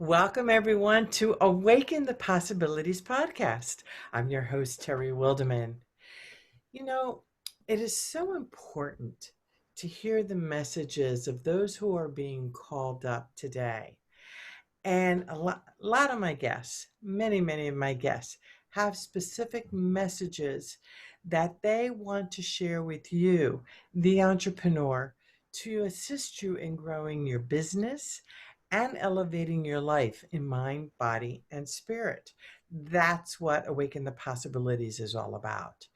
Welcome, everyone, to Awaken the Possibilities Podcast. I'm your host, Terry Wildemann. You know, it is so important to hear the messages of those who are being called up today. And a lot of my guests, many of my guests, have specific messages that they want to share with you, the entrepreneur, to assist you in growing your business and elevating your life in mind, body, and spirit. That's what Awaken the Possibilities is all about.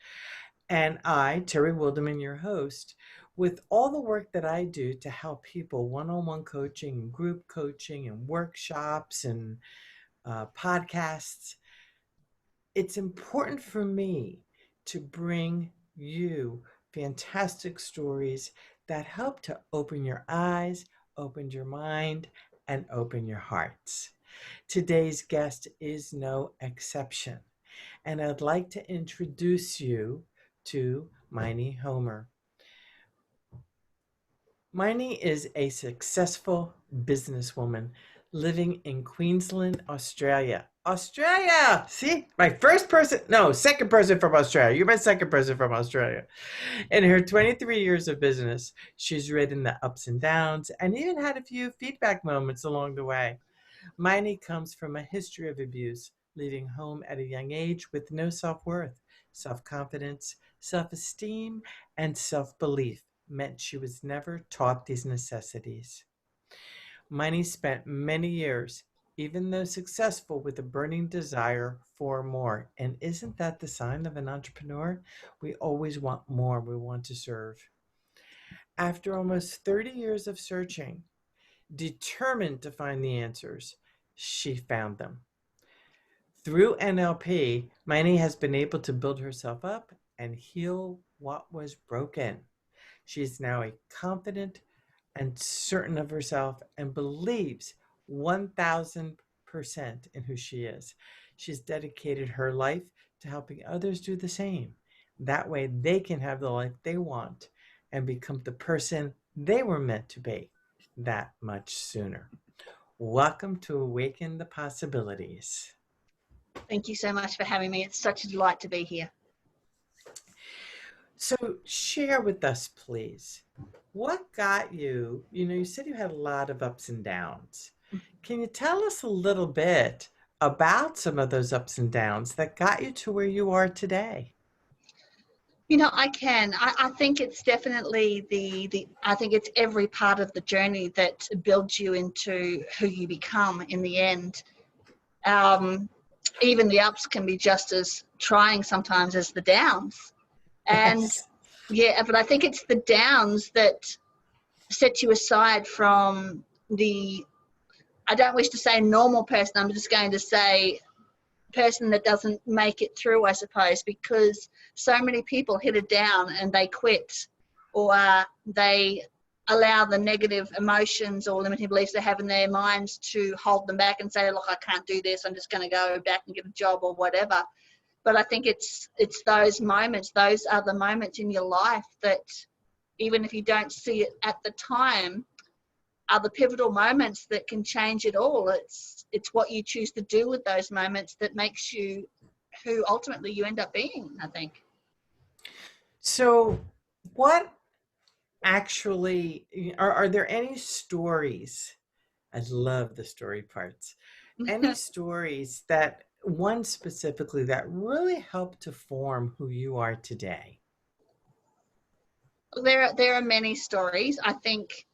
And I, Terry Wildemann, your host, with all the work that I do to help people one-on-one coaching, group coaching, and workshops and podcasts, it's important for me to bring you fantastic stories that help to open your eyes, open your mind, and open your hearts. Today's guest is no exception, and I'd like to introduce you to Miney Homer. Miney is a successful businesswoman living in Queensland, Australia. Australia! See? Second person from Australia. You're my second person from Australia. In her 23 years of business, she's ridden the ups and downs and even had a few feedback moments along the way. Miney comes from a history of abuse, leaving home at a young age with no self-worth, self-confidence, self-esteem, and self-belief meant she was never taught these necessities. Miney spent many years, even though successful, with a burning desire for more. And isn't that the sign of an entrepreneur? We always want more. We want to serve. After almost 30 years of searching, determined to find the answers, she found them. Through NLP, Miney has been able to build herself up and heal what was broken. She is now a confident and certain of herself and believes 1000% in who she is. She's dedicated her life to helping others do the same. That way they can have the life they want and become the person they were meant to be that much sooner. Welcome to Awaken the Possibilities. Thank you so much for having me. It's such a delight to be here. So share with us, please, what got you, you said you had a lot of ups and downs. Can you tell us a little bit about some of those ups and downs that got you to where you are today? I can. I think it's definitely I think it's every part of the journey that builds you into who you become in the end. Even the ups can be just as trying sometimes as the downs. And Yes. yeah, but I think it's the downs that set you aside from I don't wish to say normal person, I'm just going to say person that doesn't make it through, I suppose, because so many people hit it down and they quit, or they allow the negative emotions or limiting beliefs they have in their minds to hold them back and say, look, I can't do this, I'm just going to go back and get a job or whatever. But I think it's those moments, those are the moments in your life that even if you don't see it at the time, are the pivotal moments that can change it all. It's what you choose to do with those moments that makes you who ultimately you end up being, I think. So what actually, are there any stories? I love the story parts. Any stories that one specifically that really helped to form who you are today? There are many stories. I think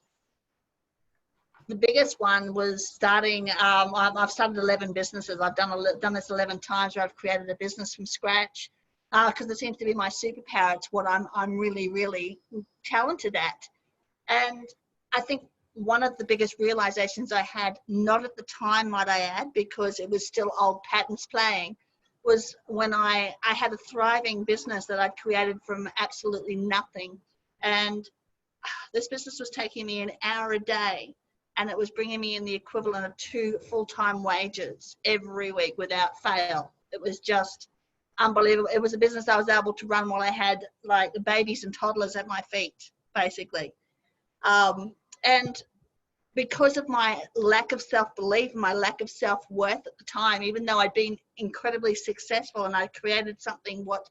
the biggest one was starting. I've started 11 businesses. I've done this 11 times where I've created a business from scratch because it seems to be my superpower. It's what I'm really talented at. And I think one of the biggest realizations I had, not at the time, might I add, because it was still old patterns playing, was when I had a thriving business that I'd created from absolutely nothing. And this business was taking me an hour a day, and it was bringing me in the equivalent of 2 full-time wages every week without fail. It was just unbelievable. It was a business I was able to run while I had like babies and toddlers at my feet, basically. And because of my lack of self-belief, my lack of self-worth at the time, even though I'd been incredibly successful and I created something what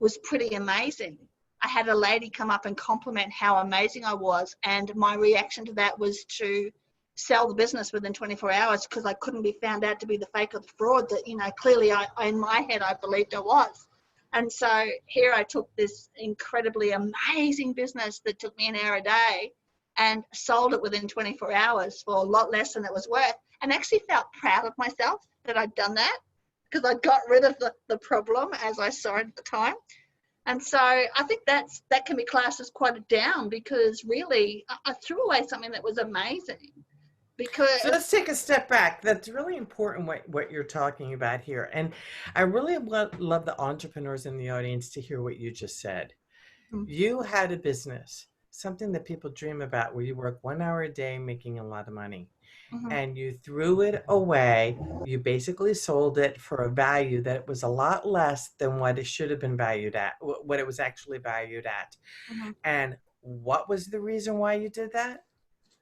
was pretty amazing, I had a lady come up and compliment how amazing I was, and my reaction to that was to sell the business within 24 hours because I couldn't be found out to be the fake or the fraud that, clearly in my head I believed I was. And so here I took this incredibly amazing business that took me an hour a day and sold it within 24 hours for a lot less than it was worth, and actually felt proud of myself that I'd done that because I got rid of the problem as I saw it at the time. And so I think that can be classed as quite a down, because really I threw away something that was amazing. So let's take a step back. That's really important what you're talking about here. And I really love the entrepreneurs in the audience to hear what you just said. Mm-hmm. You had a business, something that people dream about, where you work 1 hour a day making a lot of money. Mm-hmm. And you threw it away. You basically sold it for a value that was a lot less than what it should have been valued at, what it was actually valued at. Mm-hmm. And what was the reason why you did that?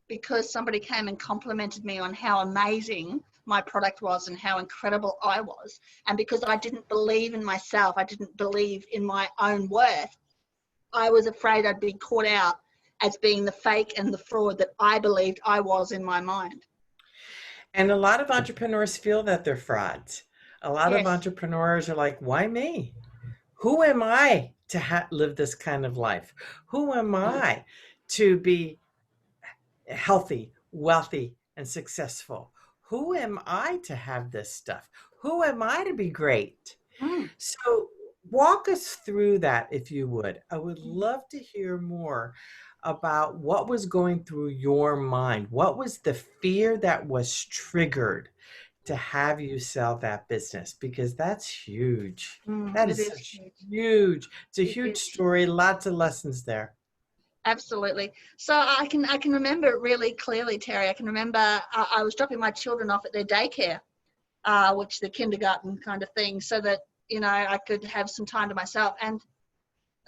Because somebody came and complimented me on how amazing my product was and how incredible I was. And because I didn't believe in myself, I didn't believe in my own worth, I was afraid I'd be caught out as being the fake and the fraud that I believed I was in my mind. And a lot of entrepreneurs feel that they're frauds. A lot of entrepreneurs are like, why me? Who am I to live this kind of life? Who am I to be healthy, wealthy, and successful? Who am I to have this stuff? Who am I to be great? So walk us through that, if you would. I would love to hear more about what was going through your mind. What was the fear that was triggered to have you sell that business? Because that's huge. That is huge. It's a huge story. Lots of lessons there. Absolutely. So I can remember it really clearly, Terry. I can remember I was dropping my children off at their daycare, which the kindergarten kind of thing, so that, I could have some time to myself. And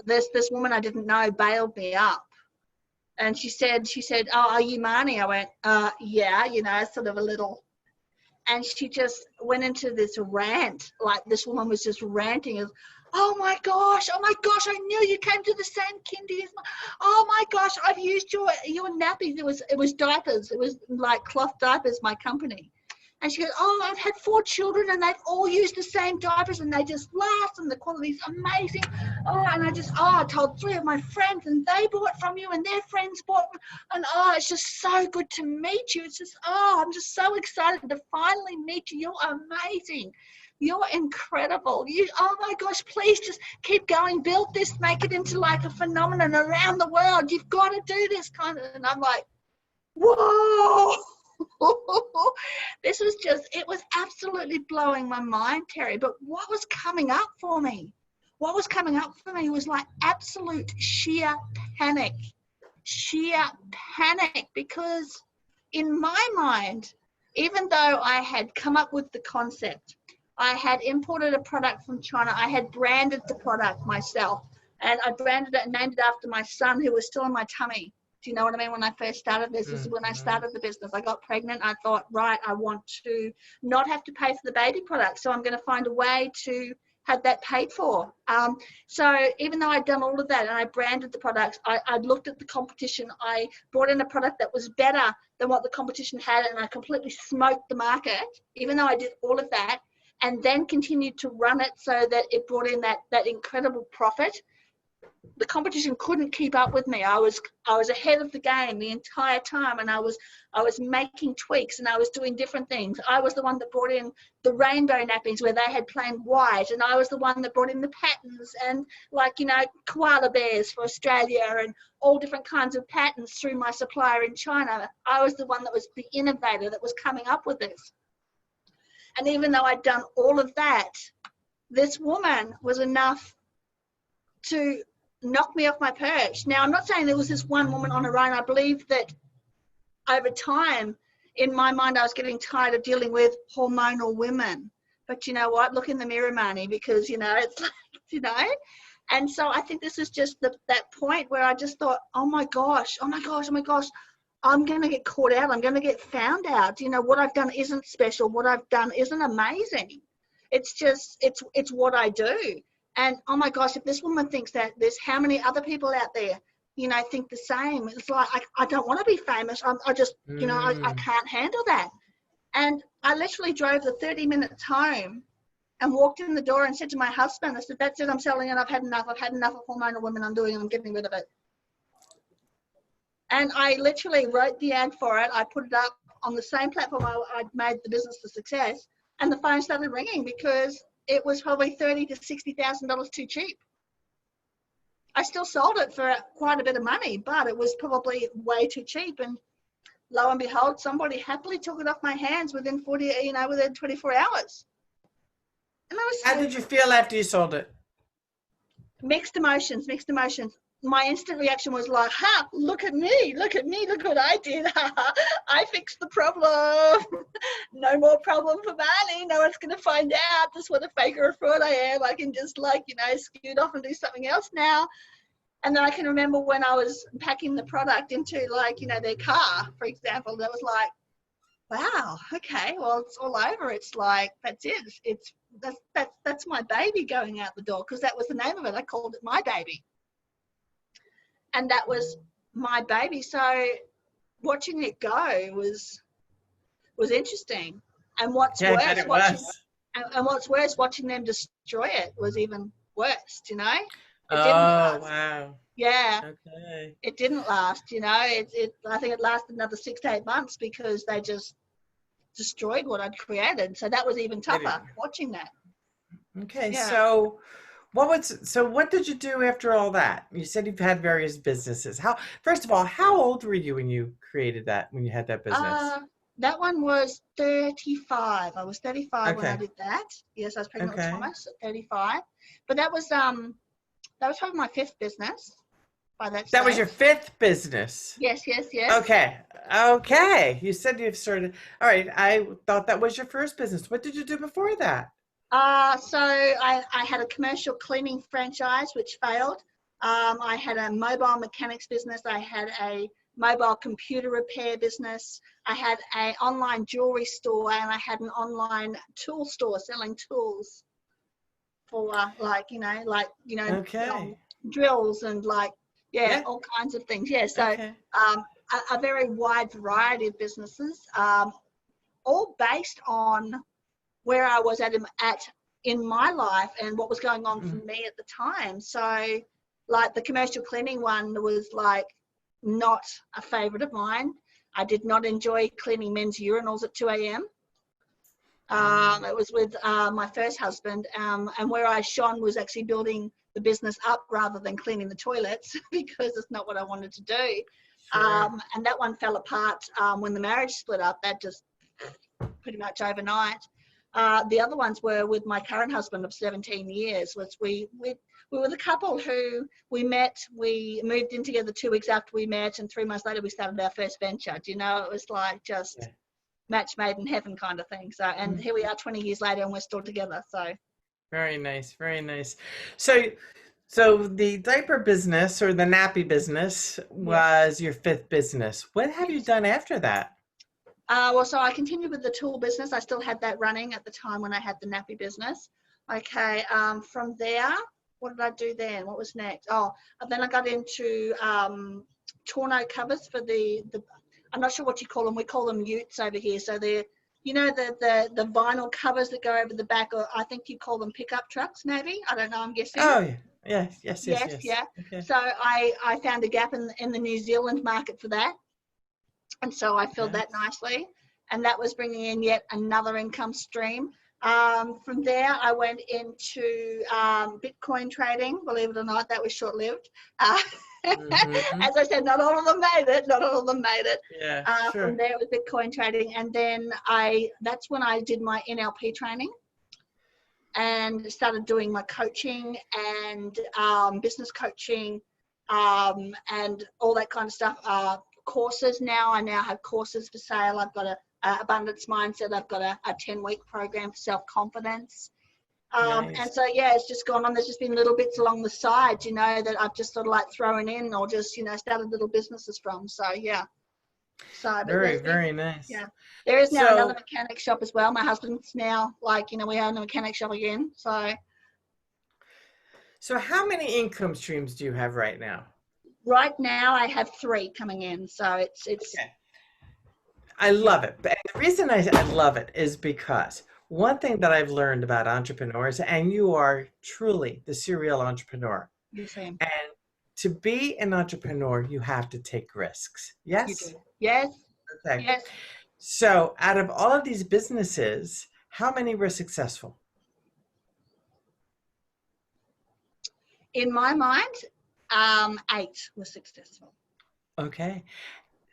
this woman I didn't know bailed me up. And she said, "Oh, are you Maini?" I went, yeah, sort of a little. And she just went into this rant, like this woman was just ranting of, oh my gosh, I knew you came to the same kindy as oh my gosh, I've used your nappies. It was diapers. It was like cloth diapers, my company. And she goes, oh, I've had 4 children and they've all used the same diapers and they just last and the quality's amazing. And I told 3 of my friends and they bought from you and their friends bought. And it's just so good to meet you. It's just, I'm just so excited to finally meet you. You're amazing. You're incredible. Oh my gosh, please just keep going. Build this, make it into like a phenomenon around the world. You've got to do this kind of, and I'm like, whoa. It was absolutely blowing my mind, Terry. But what was coming up for me? Was like absolute sheer panic, because in my mind, even though I had come up with the concept, I had imported a product from China, I had branded the product myself, and I branded it and named it after my son who was still in my tummy. Do you know what I mean? When I first started this, this is when I started the business. I got pregnant. I thought, right, I want to not have to pay for the baby product. So I'm going to find a way to have that paid for. So even though I'd done all of that and I branded the products, I looked at the competition. I brought in a product that was better than what the competition had, and I completely smoked the market, even though I did all of that, and then continued to run it so that it brought in that incredible profit. The competition couldn't keep up with me. I was ahead of the game the entire time, and I was making tweaks and I was doing different things. I was the one that brought in the rainbow nappies where they had plain white, and I was the one that brought in the patterns and koala bears for Australia and all different kinds of patterns through my supplier in China. I was the one that was the innovator that was coming up with this. And even though I'd done all of that, this woman was enough to knock me off my perch. Now, I'm not saying there was this one woman on her own. I believe that over time, in my mind, I was getting tired of dealing with hormonal women. But you know what? Look in the mirror, Maini, because, it's like, And so I think this is just that point where I just thought, oh my gosh, I'm going to get caught out. I'm going to get found out. You know, what I've done isn't special. What I've done isn't amazing. It's just, it's what I do. And oh my gosh, if this woman thinks that, there's how many other people out there, you know, think the same. It's like, I don't want to be famous. I just, you know, I can't handle that. And I literally drove the 30 minutes home and walked in the door and said to my husband, I said, that's it, I'm selling it. I've had enough. I've had enough of hormonal women. I'm doing it. I'm getting rid of it. And I literally wrote the ad for it. I put it up on the same platform I'd made the business a success. And the phone started ringing because it was probably $30,000 to $60,000 too cheap. I still sold it for quite a bit of money, but it was probably way too cheap. And lo and behold, somebody happily took it off my hands within 24 hours. And I was How did you feel after you sold it? Mixed emotions. My instant reaction was like, ha, look at me, look what I did. I fixed the problem. No more problem for Maini. No one's going to find out just what a fake or a fraud I am. I can just scoot off and do something else now. And then I can remember when I was packing the product into their car, for example, that was like, wow, okay, well, it's all over. It's like, that's it. That's my baby going out the door, because that was the name of it. I called it My Baby. And that was my baby. So watching it go was interesting. And what's worse, watching them destroy it was even worse, you know? It didn't last. Wow. Yeah. Okay. It didn't last, you know. I think it lasted another 6 to 8 months because they just destroyed what I'd created. So that was even tougher, watching that. Okay. Yeah. So what did you do after all that? You said you've had various businesses. First of all, how old were you when you created that, when you had that business? That one was 35. I was 35 when I did that. Yes, I was pregnant with Thomas at 35. But that was probably my 5th business by that stage. That was your 5th business? Yes. Okay. You said you've started. All right. I thought that was your first business. What did you do before that? So I had a commercial cleaning franchise, which failed. I had a mobile mechanics business. I had a mobile computer repair business. I had an online jewelry store, and I had an online tool store selling tools for drills and all kinds of things. Yeah. So a very wide variety of businesses, all based on where I was at in my life and what was going on for me at the time. So like the commercial cleaning one was not a favorite of mine. I did not enjoy cleaning men's urinals at 2 a.m. It was with my first husband, and where I shone was actually building the business up rather than cleaning the toilets because it's not what I wanted to do. Sure. And that one fell apart when the marriage split up. That just pretty much overnight. The other ones were with my current husband of 17 years. We were the couple who we met. We moved in together 2 weeks after we met, and 3 months later we started our first venture. Do you know, it was like just match made in heaven kind of thing. So, and here we are 20 years later, and we're still together. So, very nice, very nice. So the diaper business or the nappy business was your 5th business. What have you done after that? So I continued with the tool business. I still had that running at the time when I had the nappy business. Okay. From there, what did I do then? What was next? Then I got into tonneau covers for the I'm not sure what you call them. We call them utes over here. So they're, the vinyl covers that go over the back, or I think you call them pickup trucks, maybe. I don't know. I'm guessing. Oh, yeah. Yes. Yeah. Okay. So I found a gap in the New Zealand market for that. And so I filled that nicely, and that was bringing in yet another income stream. From there, I went into Bitcoin trading. Believe it or not, that was short-lived. As I said, not all of them made it. Yeah, sure. From there, it was Bitcoin trading, and then that's when I did my NLP training and started doing my coaching and business coaching and all that kind of stuff. Courses now. I now have courses for sale. I've got a abundance mindset. I've got a 10-week program for self-confidence. Nice. And so, it's just gone on. There's just been little bits along the side, that I've just sort of thrown in or just, started little businesses from. So, yeah. So, but Very, there's been, very nice. yeah, there is now another So, mechanic shop as well. My husband's now like, we own a mechanic shop again. So so how many income streams do you have right now? right now I have 3 coming in. So it's Okay. I love it. But the reason I love it is because one thing that I've learned about entrepreneurs, and you are truly the serial entrepreneur, the same. and to be an entrepreneur, you have to take risks. You Yes? do. Yes. Okay. Yes. So out of all of these businesses, how many were successful? In my mind, 8 was successful. Okay.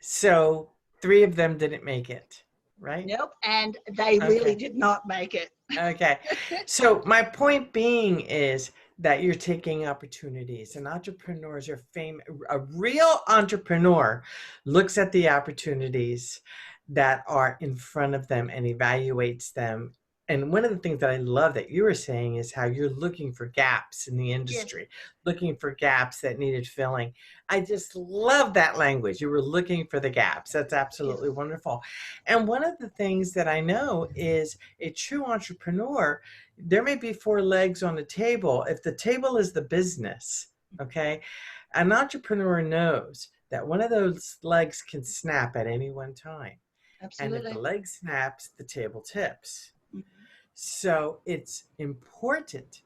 So 3 of them didn't make it, right? Nope. And they really Okay. did not make it. Okay. So my point being is that you're taking opportunities, and entrepreneurs are a real entrepreneur looks at the opportunities that are in front of them and evaluates them. And one of the things that I love that you were saying is how you're looking for gaps in the Yes. industry, looking for gaps that needed filling. I just love that language. You were looking for the gaps. That's absolutely Yes. wonderful. And one of the things that I know is a true entrepreneur, there may be 4 legs on the table. If the table is the business, okay, an entrepreneur knows that one of those legs can snap at any one time. And if the Absolutely. leg snaps, the table tips. Mhm. So it's important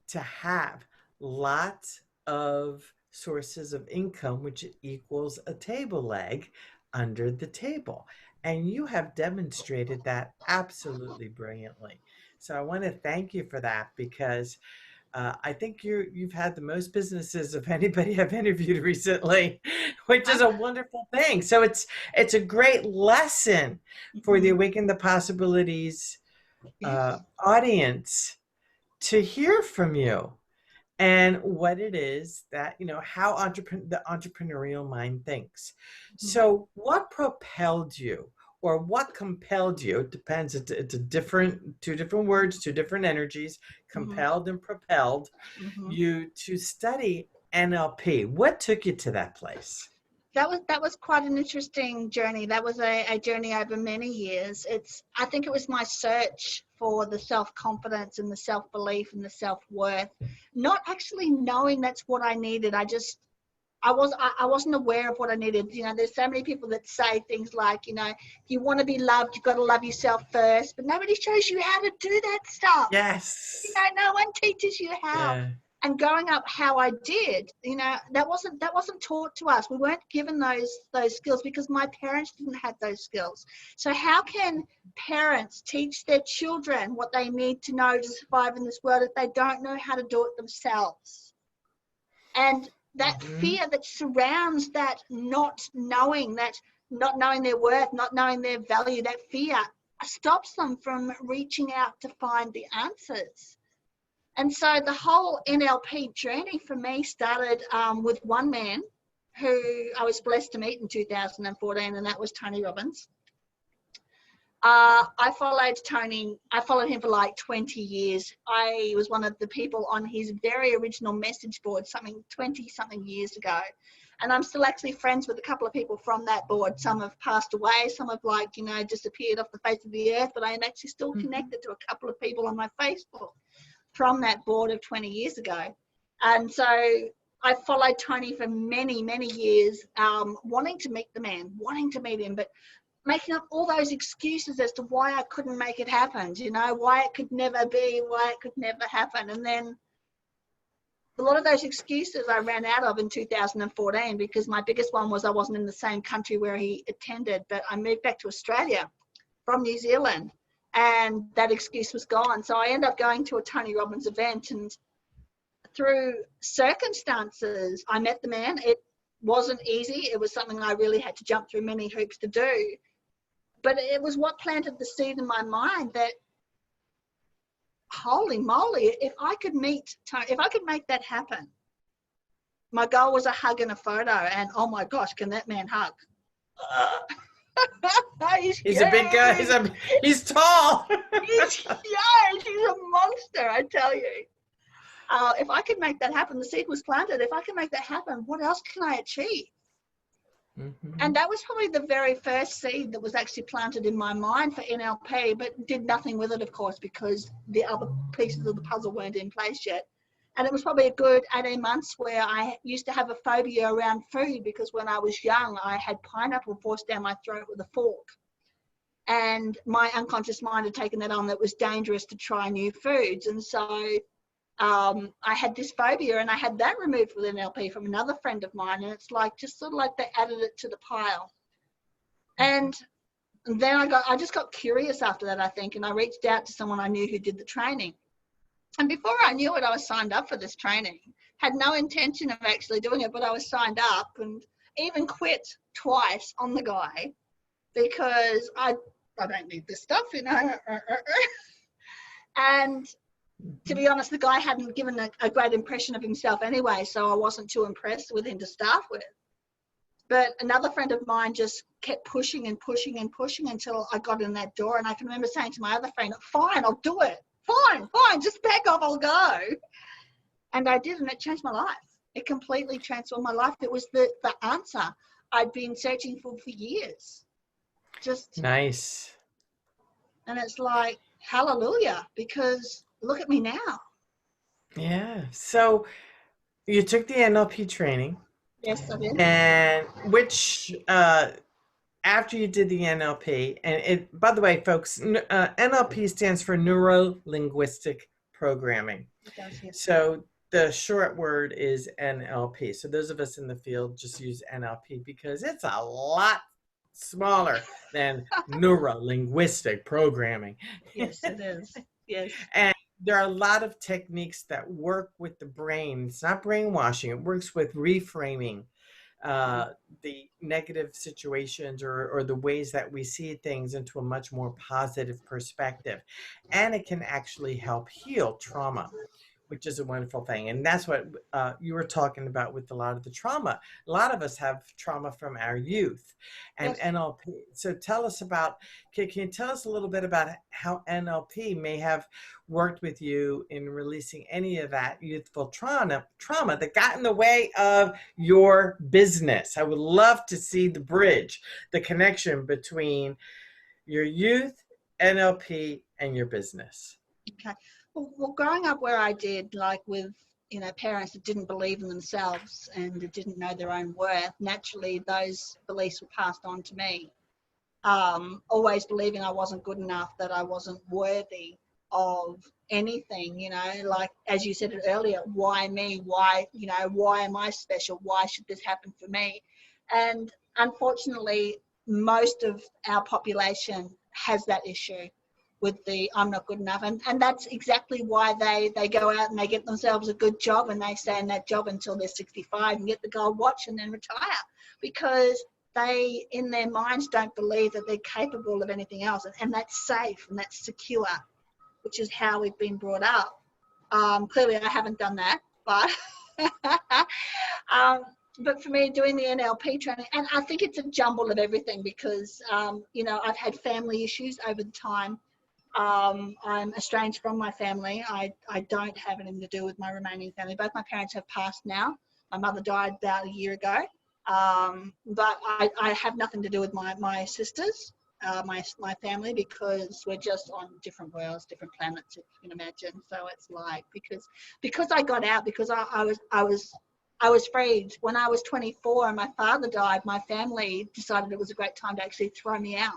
to have lots of sources of income, which equals a table leg under the table. And you have demonstrated that absolutely brilliantly. So I want to thank you for that, because I think you've had the most businesses of anybody I've interviewed recently, which is a wonderful thing. So it's a great lesson for the Mhm. Awaken the Possibilities Yes. audience to hear from you and what it is that, how the entrepreneurial mind thinks. Mhm. So what propelled you, or what compelled you? It depends. It's a different, 2 different words, 2 different energies, Mhm. compelled and propelled Mhm. you to study NLP. What took you to that place? That was quite an interesting journey. That was a journey over many years. I think it was my search for the self-confidence and the self-belief and the self-worth, not actually knowing that's what I needed. I wasn't aware of what I needed. There's so many people that say things like, if you want to be loved, you've got to love yourself first, but nobody shows you how to do that stuff. Yes. No one teaches you how. Yeah. And growing up how I did, that wasn't taught to us. We weren't given those skills because my parents didn't have those skills. So how can parents teach their children what they need to know to survive in this world if they don't know how to do it themselves? And that Mm-hmm. fear that surrounds that not knowing their worth, not knowing their value, that fear stops them from reaching out to find the answers. And so the whole NLP journey for me started with one man who I was blessed to meet in 2014, and that was Tony Robbins. I followed him for like 20 years. I was one of the people on his very original message board, 20-something years ago. And I'm still actually friends with a couple of people from that board. Some have passed away, some have disappeared off the face of the earth, but I am actually still connected to a couple of people on my Facebook from that board of 20 years ago. And so I followed Tony for many, many years, wanting to meet the man, wanting to meet him, but making up all those excuses as to why I couldn't make it happen, why it could never be, why it could never happen. And then a lot of those excuses I ran out of in 2014 because my biggest one was I wasn't in the same country where he attended, but I moved back to Australia from New Zealand. And that excuse was gone. So I ended up going to a Tony Robbins event, and through circumstances, I met the man. It wasn't easy. It was something I really had to jump through many hoops to do. But it was what planted the seed in my mind that, holy moly, if I could meet Tony, if I could make that happen. My goal was a hug and a photo, and oh my gosh, can that man hug? He's a big guy. He's tall. He's huge. He's a monster, I tell you. If I could make that happen, the seed was planted. If I can make that happen, what else can I achieve? And that was probably the very first seed that was actually planted in my mind for NLP, but did nothing with it, of course, because the other pieces of the puzzle weren't in place yet. And it was probably a good 18 months where I used to have a phobia around food, because when I was young, I had pineapple forced down my throat with a fork. And my unconscious mind had taken that on, that it was dangerous to try new foods. And so I had this phobia, and I had that removed with NLP from another friend of mine. And it's like, just sort of like they added it to the pile. And then I just got curious after that, I think, and I reached out to someone I knew who did the training. And before I knew it, I was signed up for this training. Had no intention of actually doing it, but I was signed up, and even quit twice on the guy, because I don't need this stuff, you know. And to be honest, the guy hadn't given a great impression of himself anyway, so I wasn't too impressed with him to start with. But another friend of mine just kept pushing and pushing and pushing until I got in that door. And I can remember saying to my other friend, fine, I'll do it. Fine, just back off, I'll go. And I did, and it changed my life. It completely transformed my life. It was the answer I'd been searching for years. Just nice. And it's like, hallelujah, because look at me now. Yeah. So you took the NLP training. Yes, I did. And which, after you did the NLP, and it, by the way, folks, NLP stands for Neuro-Linguistic Programming. It does, yes. So the short word is NLP. So those of us in the field just use NLP because it's a lot smaller than Neuro-Linguistic Programming. Yes, it is. Yes. And there are a lot of techniques that work with the brain. It's not brainwashing. It works with reframing the negative situations or the ways that we see things into a much more positive perspective. And it can actually help heal trauma, which is a wonderful thing. And that's what you were talking about with a lot of the trauma. A lot of us have trauma from our youth and Yes. NLP. So tell us about, can you tell us a little bit about how NLP may have worked with you in releasing any of that youthful trauma that got in the way of your business? I would love to see the bridge, the connection between your youth, NLP, and your business. Okay. Well, growing up where I did, like with, you know, parents that didn't believe in themselves and that didn't know their own worth, naturally those beliefs were passed on to me. Always believing I wasn't good enough, that I wasn't worthy of anything, you know, like as you said it earlier, why me? Why, you know, why am I special? Why should this happen for me? And unfortunately, most of our population has that issue with the I'm not good enough. And that's exactly why they go out and they get themselves a good job and they stay in that job until they're 65 and get the gold watch and then retire, because they, in their minds, don't believe that they're capable of anything else. And that's safe and that's secure, which is how we've been brought up. Clearly, I haven't done that, but but for me, doing the NLP training, and I think it's a jumble of everything because, you know, I've had family issues over the time. I'm estranged from my family. I don't have anything to do with my remaining family. Both my parents have passed now. My mother died about a year ago. But I have nothing to do with my sisters, my family, because we're just on different worlds, different planets, if you can imagine. So it's like, because I got out, because I was freed. When I was 24 and my father died, my family decided it was a great time to actually throw me out.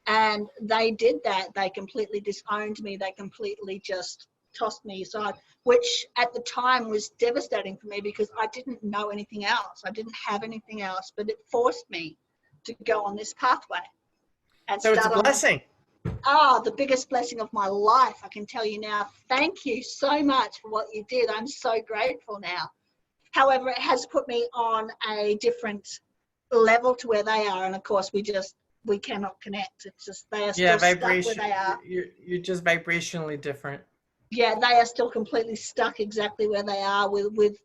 And they did that. They completely disowned me. They completely just tossed me aside, which at the time was devastating for me because I didn't know anything else. I didn't have anything else, but it forced me to go on this pathway. And so it's a blessing. The biggest blessing of my life, I can tell you now. Thank you so much for what you did. I'm so grateful now. However, it has put me on a different level to where they are. And of course, we cannot connect. It's just, they are still stuck where they are. You're just vibrationally different. Yeah, they are still completely stuck exactly where they are with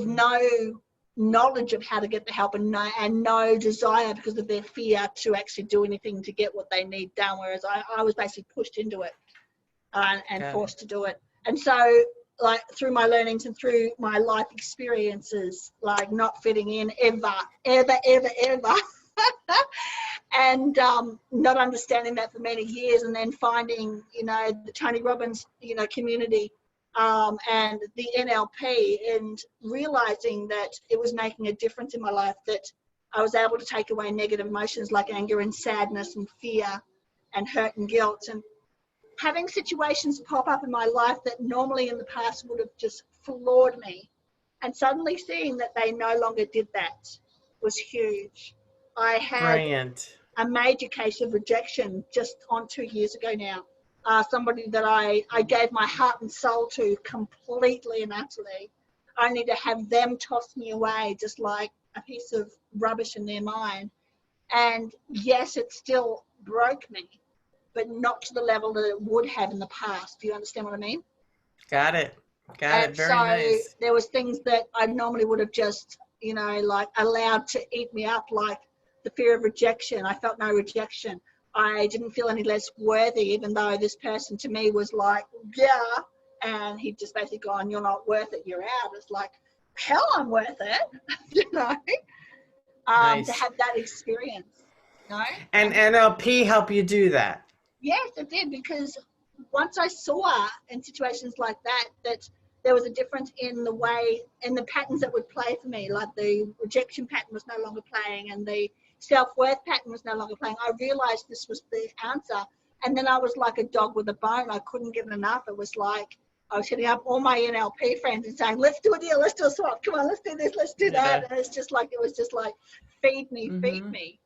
no knowledge of how to get the help and no desire because of their fear to actually do anything to get what they need done. Whereas I was basically pushed into it and forced to do it. And so like through my learnings and through my life experiences, like not fitting in ever. And not understanding that for many years, and then finding, the Tony Robbins, community, and the NLP, and realizing that it was making a difference in my life, that I was able to take away negative emotions like anger and sadness and fear and hurt and guilt, and having situations pop up in my life that normally in the past would have just floored me, and suddenly seeing that they no longer did that was huge. I had Brilliant. a major case of rejection just on 2 years ago now. Somebody that I gave my heart and soul to completely and utterly, only to have them toss me away just like a piece of rubbish in their mind. And yes, it still broke me, but not to the level that it would have in the past. Do you understand what I mean? Got it. Got it. And Very so nice. there was things that I normally would have just, like allowed to eat me up, like the fear of rejection. I felt no rejection. I didn't feel any less worthy, even though this person to me was like, yeah. And he'd just basically gone, you're not worth it, you're out. It's like, hell, I'm worth it, Nice. to have that experience, And NLP help you do that? Yes, it did, because once I saw in situations like that, that there was a difference in the way, in the patterns that would play for me, like the rejection pattern was no longer playing and the self-worth pattern was no longer playing. I realized this was the answer. And then I was like a dog with a bone. I couldn't get enough. It was like I was hitting up all my NLP friends and saying, let's do a deal, let's do a swap. Come on, let's do this, let's do that. And it was just like, feed me, feed me.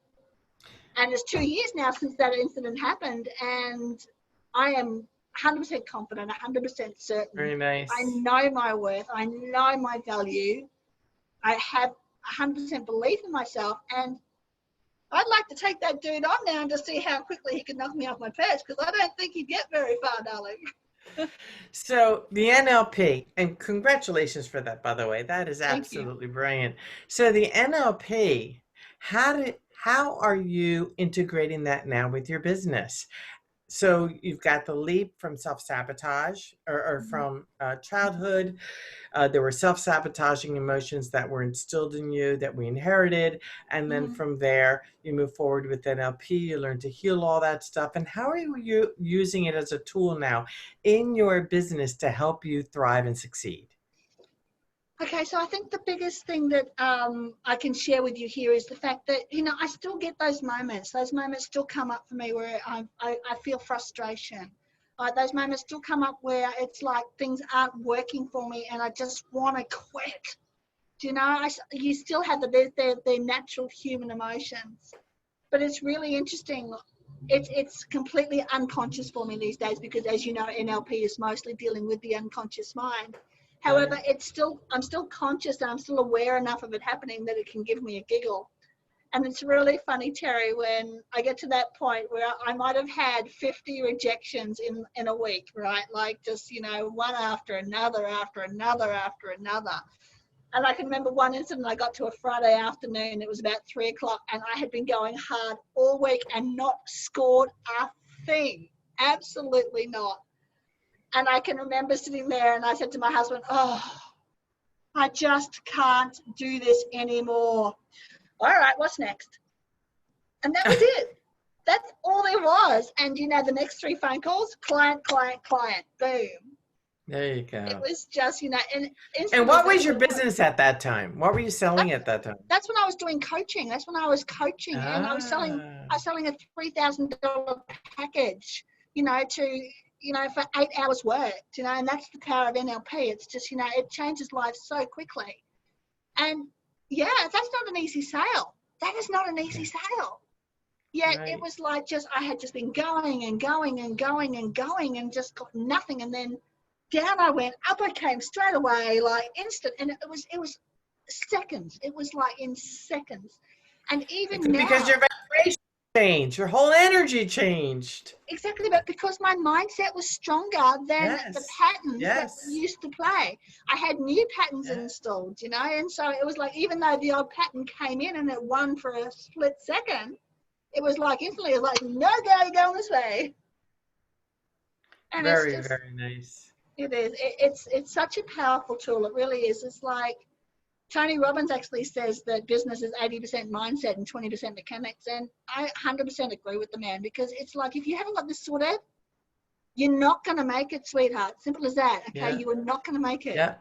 And it's 2 years now since that incident happened, and I am 100% confident, 100% certain. Very nice. I know my worth. I know my value. I have 100% belief in myself, and I'd like to take that dude on now and just see how quickly he can knock me off my perch, because I don't think he'd get very far, darling. So the NLP, and congratulations for that, by the way. That is absolutely brilliant. So the NLP, how are you integrating that now with your business? So you've got the leap from self-sabotage or from childhood. There were self-sabotaging emotions that were instilled in you that we inherited. And then from there, you move forward with NLP. You learn to heal all that stuff. And how are you using it as a tool now in your business to help you thrive and succeed? Okay, so I think the biggest thing that I can share with you here is the fact that, I still get those moments. Those moments still come up for me where I feel frustration. Those moments still come up where it's like things aren't working for me and I just want to quit. You still have the natural human emotions. But it's really interesting. It's completely unconscious for me these days because, as you know, NLP is mostly dealing with the unconscious mind. However, I'm still conscious and I'm still aware enough of it happening that it can give me a giggle. And it's really funny, Terry, when I get to that point where I might have had 50 rejections in a week, right? Like just, one after another, after another, after another. And I can remember one incident, I got to a Friday afternoon, it was about 3 o'clock, and I had been going hard all week and not scored a thing. Absolutely not. And I can remember sitting there and I said to my husband, I just can't do this anymore. All right, what's next? And that was it. That's all there was. And the next 3 phone calls, client, boom. There you go. It was just, And what was your business at that time? What were you selling at that time? That's when I was doing coaching. That's when I was coaching. And I was selling a $3,000 package, for 8 hours work, and that's the power of NLP. It's just, it changes lives so quickly. And yeah, that's not an easy sale. That is not an easy sale. Yet It was like I had just been going and going and going and going and just got nothing. And then down I went, up I came straight away, like instant. And it was seconds. It was like in seconds. And even now, because your vibration changed, your whole energy changed. Exactly, but because my mindset was stronger than the patterns that used to play. I had new patterns installed, and so it was like, even though the old pattern came in and it won for a split second, it was like instantly, it was like, no, go, you're going this way. And very nice. It is. It's such a powerful tool. It really is. It's like Tony Robbins actually says that business is 80% mindset and 20% mechanics. And I 100% agree with the man, because it's like, if you haven't got this sorted, you're not going to make it, sweetheart. Simple as that. Okay. Yeah. You are not going to make it. Yeah.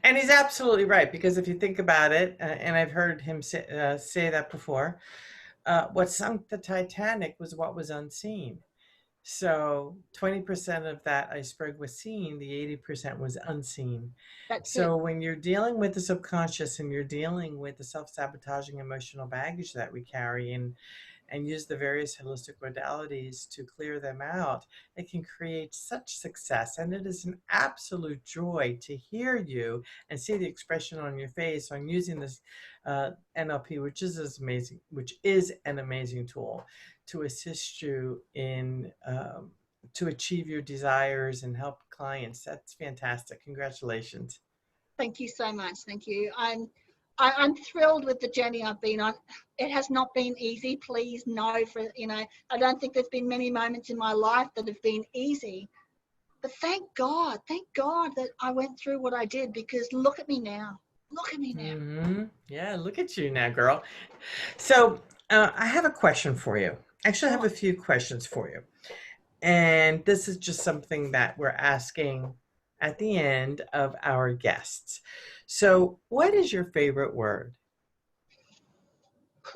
And he's absolutely right, because if you think about it, and I've heard him say that before, what sunk the Titanic was what was unseen. So 20% of that iceberg was seen, the 80% was unseen. That's it. So when you're dealing with the subconscious and you're dealing with the self-sabotaging emotional baggage that we carry, and use the various holistic modalities to clear them out, it can create such success. And it is an absolute joy to hear you and see the expression on your face on using this NLP, which is an amazing tool to assist you in to achieve your desires and help clients. That's fantastic. Congratulations. Thank you so much. Thank you. I'm thrilled with the journey I've been on. It has not been easy. Please know, I don't think there's been many moments in my life that have been easy. But thank God that I went through what I did, because look at me now. Look at me now. Mm-hmm. Yeah, look at you now, girl. So I have a question for you. Actually, I have a few questions for you. And this is just something that we're asking at the end of our guests. So what is your favorite word?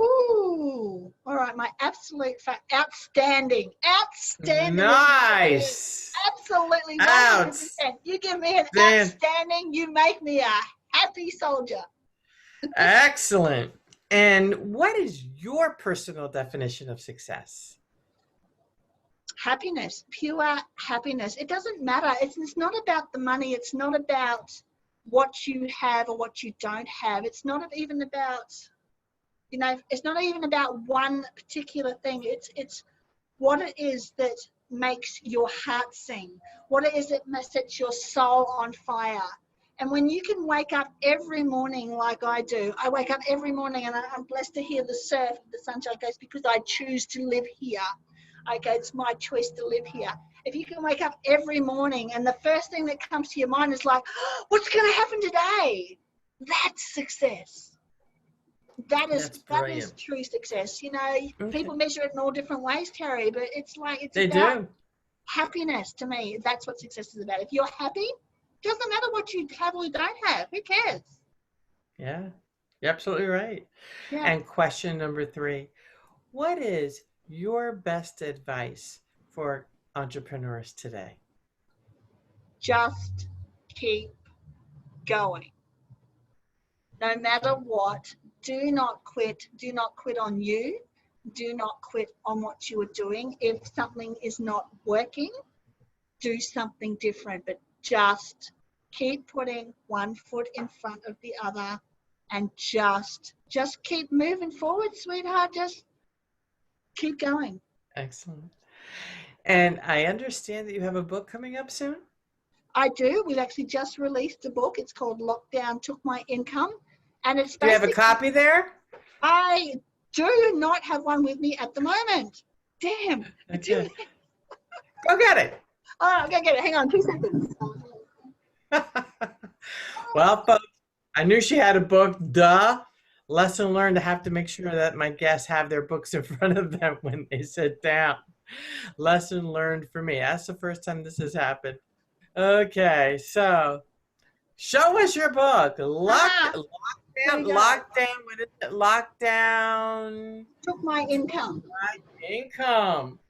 Ooh, all right, my absolute outstanding. Nice. Absolutely 100%. You give me an outstanding, you make me a happy soldier. Excellent. And what is your personal definition of success? Happiness, pure happiness. It doesn't matter. It's not about the money. It's not about what you have or what you don't have. It's not even about, it's not even about one particular thing. It's what it is that makes your heart sing, what it is that sets your soul on fire. And when you can wake up every morning like I do, I wake up every morning and I'm blessed to hear the surf, the sunshine goes, because I choose to live here. Okay, it's my choice to live here. If you can wake up every morning and the first thing that comes to your mind is like, oh, what's going to happen today? That's success. That is true success. People measure it in all different ways, Terry, but it's about happiness to me. That's what success is about. If you're happy, it doesn't matter what you have or don't have. Who cares? Yeah, you're absolutely right. Yeah. And question number 3, what is your best advice for entrepreneurs today? Just keep going. No matter what, do not quit. Do not quit on you. Do not quit on what you are doing. If something is not working, do something different, but just keep putting one foot in front of the other and just keep moving forward, sweetheart. Just keep going. Excellent. And I understand that you have a book coming up soon? I do. We've actually just released a book. It's called Lockdown Took My Income. And it's Do you have a copy there? I do not have one with me at the moment. Damn. Okay. Go get it. All right, I'll go get it. Hang on 2 seconds. Well, folks, I knew she had a book. Duh. Lesson learned. I have to make sure that my guests have their books in front of them when they sit down. Lesson learned for me. That's the first time this has happened. Okay, so show us your book. Lockdown. What is it? Lockdown Took my income.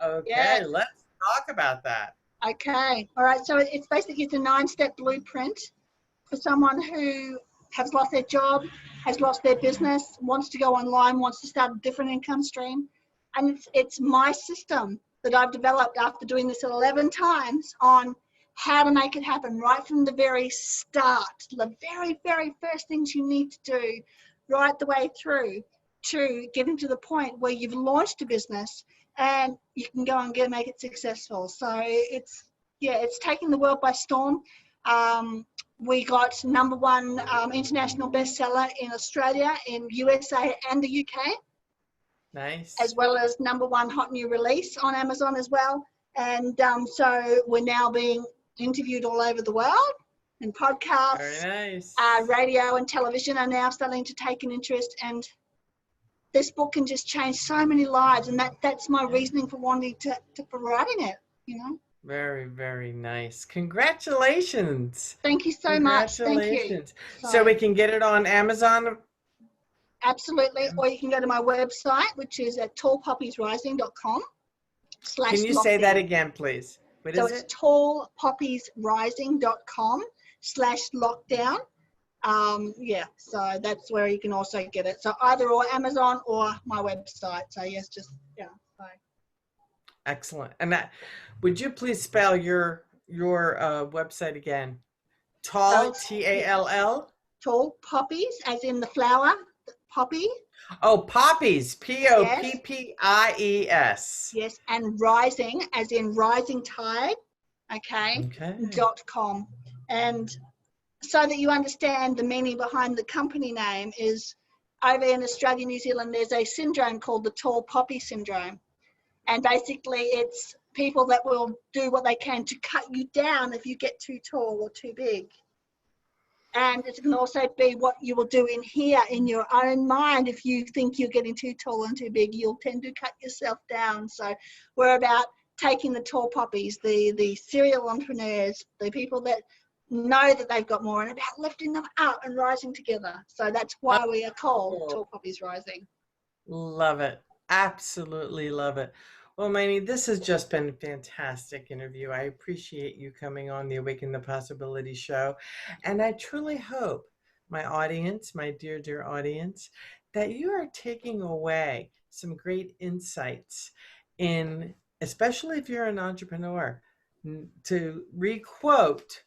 Okay, yes. Let's talk about that. Okay. All right. So it's basically a 9-step blueprint for someone who has lost their job, has lost their business, wants to go online, wants to start a different income stream. And it's my system that I've developed after doing this 11 times on how to make it happen right from the very start, the very, very first things you need to do, right the way through to getting to the point where you've launched a business and you can go and make it successful. So it's taking the world by storm. We got #1 international bestseller in Australia, in USA and the UK. Nice. As well as #1 hot new release on Amazon as well. And so we're now being interviewed all over the world, and podcasts, Very nice. radio and television are now starting to take an interest, and this book can just change so many lives, and that's my reasoning for wanting for writing it, you know. Very, very nice. Congratulations. Thank you so much. Thank you. Congratulations. So we can get it on Amazon? Absolutely. Or you can go to my website, which is at tallpoppiesrising.com. Can you say that again, please? What is it? It's tallpoppiesrising.com/lockdown. So that's where you can also get it. So either or Amazon or my website. So yes, just So. Excellent. And would you please spell your website again? Tall, Tall? Tall Poppies, as in the flower, poppy. Oh, poppies, Poppies. Yes, and rising, as in rising tide. Okay. .com. And so that you understand the meaning behind the company name is, over in Australia, New Zealand, there's a syndrome called the tall poppy syndrome. And basically it's people that will do what they can to cut you down if you get too tall or too big. And it can also be what you will do in here in your own mind. If you think you're getting too tall and too big, you'll tend to cut yourself down. So we're about taking the tall poppies, the serial entrepreneurs, the people that know that they've got more, and about lifting them up and rising together. So that's why we are called Tall Poppies Rising. Love it. Absolutely love it. Well, Miney, this has just been a fantastic interview. I appreciate you coming on the Awaken the Possibilities show. And I truly hope my audience, my dear, dear audience, that you are taking away some great insights in, especially if you're an entrepreneur, to requote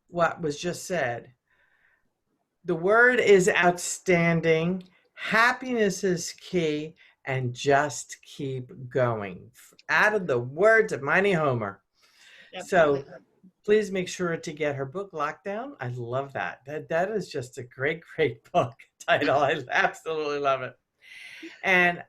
what was just said. The word is outstanding. Happiness is key. And just keep going. Out of the words of Miney Homer. So please make sure to get her book, Lockdown. I love that. That is just a great, great book title. I absolutely love it. And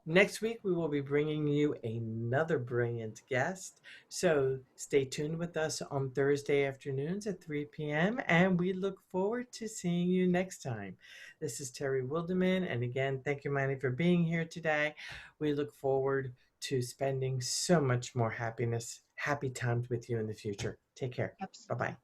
next week, we will be bringing you another brilliant guest. So stay tuned with us on Thursday afternoons at 3 p.m. And we look forward to seeing you next time. This is Terry Wildemann. And again, thank you, Miney, for being here today. We look forward to spending so much more happy times with you in the future. Take care. Bye-bye.